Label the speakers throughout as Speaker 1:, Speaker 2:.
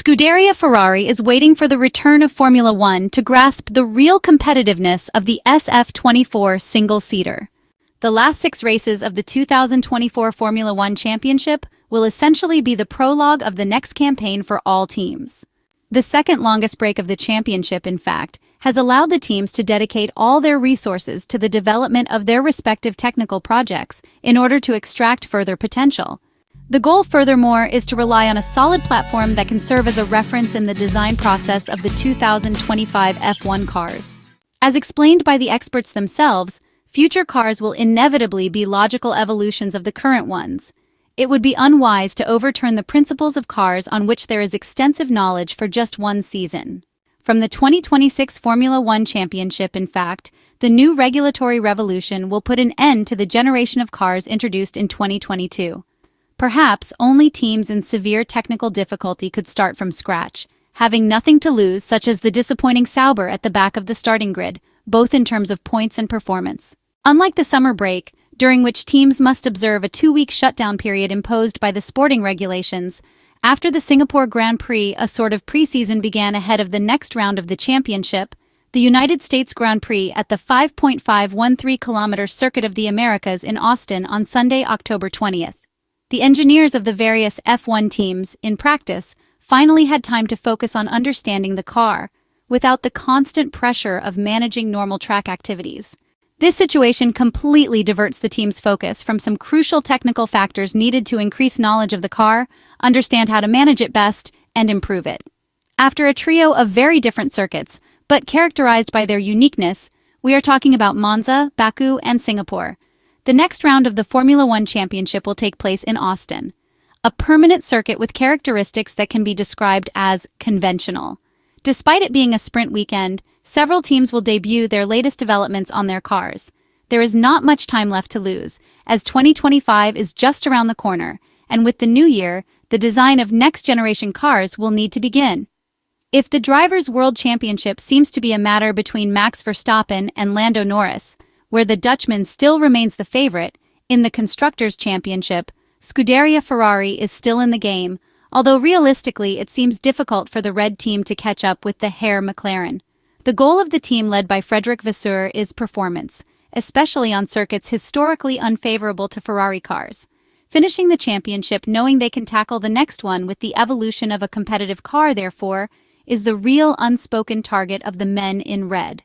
Speaker 1: Scuderia Ferrari is waiting for the return of Formula One to grasp the real competitiveness of the SF24 single-seater. The last 6 races of the 2024 Formula One Championship will essentially be the prologue of the next campaign for all teams. The second longest break of the championship, in fact, has allowed the teams to dedicate all their resources to the development of their respective technical projects in order to extract further potential. The goal, furthermore, is to rely on a solid platform that can serve as a reference in the design process of the 2025 F1 cars. As explained by the experts themselves, future cars will inevitably be logical evolutions of the current ones. It would be unwise to overturn the principles of cars on which there is extensive knowledge for just one season. From the 2026 Formula One Championship, in fact, the new regulatory revolution will put an end to the generation of cars introduced in 2022. Perhaps only teams in severe technical difficulty could start from scratch, having nothing to lose, such as the disappointing Sauber at the back of the starting grid, both in terms of points and performance. Unlike the summer break, during which teams must observe a 2-week shutdown period imposed by the sporting regulations, after the Singapore Grand Prix, a sort of preseason began ahead of the next round of the championship, the United States Grand Prix at the 5.513-kilometer Circuit of the Americas in Austin on Sunday, October 20th. The engineers of the various F1 teams, in practice, finally had time to focus on understanding the car, without the constant pressure of managing normal track activities. This situation completely diverts the team's focus from some crucial technical factors needed to increase knowledge of the car, understand how to manage it best, and improve it. After a trio of very different circuits, but characterized by their uniqueness, we are talking about Monza, Baku, and Singapore. The next round of the Formula One Championship will take place in Austin, a permanent circuit with characteristics that can be described as conventional. Despite it being a sprint weekend, several teams will debut their latest developments on their cars. There is not much time left to lose, as 2025 is just around the corner, and with the new year, the design of next-generation cars will need to begin. If the Drivers' World Championship seems to be a matter between Max Verstappen and Lando Norris, where the Dutchman still remains the favorite, in the Constructors' Championship, Scuderia Ferrari is still in the game, although realistically it seems difficult for the red team to catch up with the Herr McLaren. The goal of the team led by Vasseur is performance, especially on circuits historically unfavorable to Ferrari cars. Finishing the championship knowing they can tackle the next one with the evolution of a competitive car, therefore, is the real unspoken target of the men in red.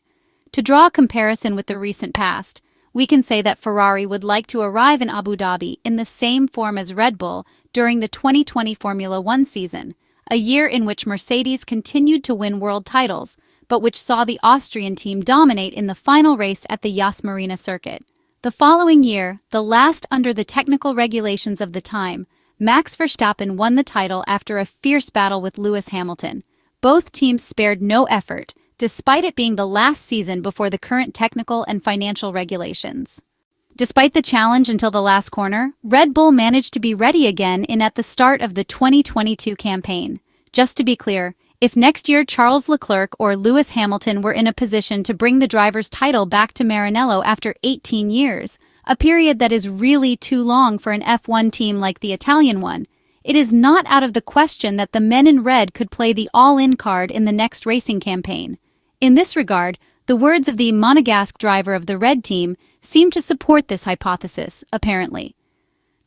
Speaker 1: To draw a comparison with the recent past, we can say that Ferrari would like to arrive in Abu Dhabi in the same form as Red Bull during the 2020 Formula One season, a year in which Mercedes continued to win world titles, but which saw the Austrian team dominate in the final race at the Yas Marina circuit. The following year, the last under the technical regulations of the time, Max Verstappen won the title after a fierce battle with Lewis Hamilton. Both teams spared no effort, despite it being the last season before the current technical and financial regulations. Despite the challenge until the last corner, Red Bull managed to be ready again at the start of the 2022 campaign. Just to be clear, if next year Charles Leclerc or Lewis Hamilton were in a position to bring the driver's title back to Maranello after 18 years, a period that is really too long for an F1 team like the Italian one, it is not out of the question that the men in red could play the all-in card in the next racing campaign. In this regard, the words of the Monegasque driver of the red team seem to support this hypothesis, apparently.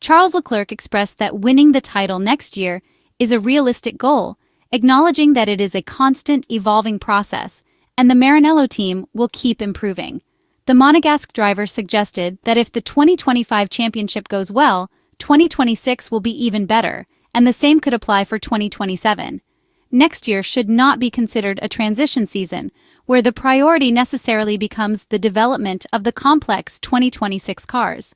Speaker 1: Charles Leclerc expressed that winning the title next year is a realistic goal, acknowledging that it is a constant, evolving process, and the Maranello team will keep improving. The Monegasque driver suggested that if the 2025 championship goes well, 2026 will be even better, and the same could apply for 2027. Next year should not be considered a transition season, where the priority necessarily becomes the development of the complex 2026 cars.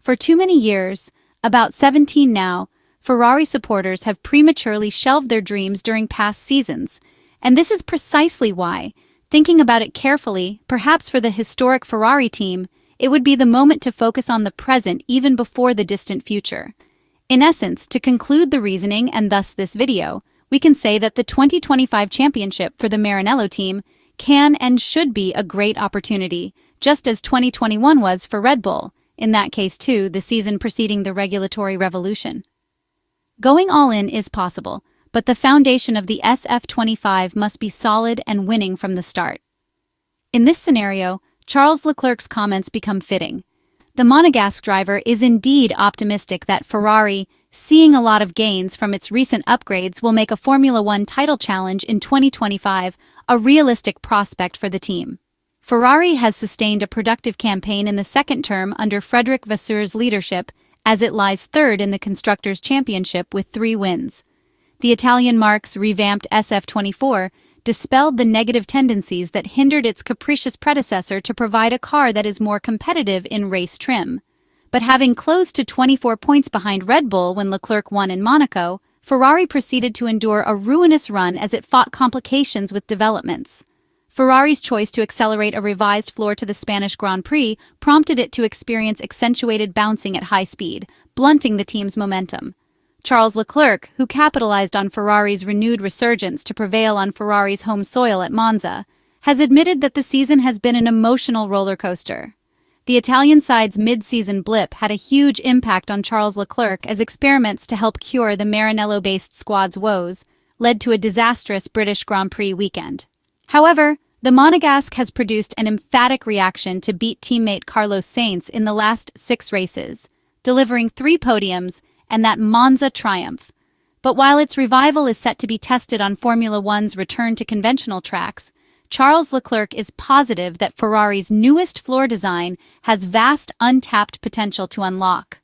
Speaker 1: For too many years, about 17 now, Ferrari supporters have prematurely shelved their dreams during past seasons, and this is precisely why, thinking about it carefully, perhaps for the historic Ferrari team, it would be the moment to focus on the present even before the distant future. In essence, to conclude the reasoning and thus this video, we can say that the 2025 championship for the Maranello team can and should be a great opportunity, just as 2021 was for Red Bull, in that case too, the season preceding the regulatory revolution. Going all in is possible, but the foundation of the SF25 must be solid and winning from the start. In this scenario, Charles Leclerc's comments become fitting. The Monegasque driver is indeed optimistic that Ferrari, seeing a lot of gains from its recent upgrades, will make a Formula One title challenge in 2025 a realistic prospect for the team. Ferrari has sustained a productive campaign in the second term under Frédéric Vasseur's leadership, as it lies third in the Constructors' Championship with 3 wins. The Italian marque's revamped SF24 dispelled the negative tendencies that hindered its capricious predecessor to provide a car that is more competitive in race trim. But having closed to 24 points behind Red Bull when Leclerc won in Monaco, Ferrari proceeded to endure a ruinous run as it fought complications with developments. Ferrari's choice to accelerate a revised floor to the Spanish Grand Prix prompted it to experience accentuated bouncing at high speed, blunting the team's momentum. Charles Leclerc, who capitalized on Ferrari's renewed resurgence to prevail on Ferrari's home soil at Monza, has admitted that the season has been an emotional roller coaster. The Italian side's mid-season blip had a huge impact on Charles Leclerc as experiments to help cure the Maranello-based squad's woes led to a disastrous British Grand Prix weekend. However, the Monegasque has produced an emphatic reaction to beat teammate Carlos Sainz in the last 6 races, delivering 3 podiums and that Monza triumph. But while its revival is set to be tested on Formula One's return to conventional tracks, Charles Leclerc is positive that Ferrari's newest floor design has vast untapped potential to unlock.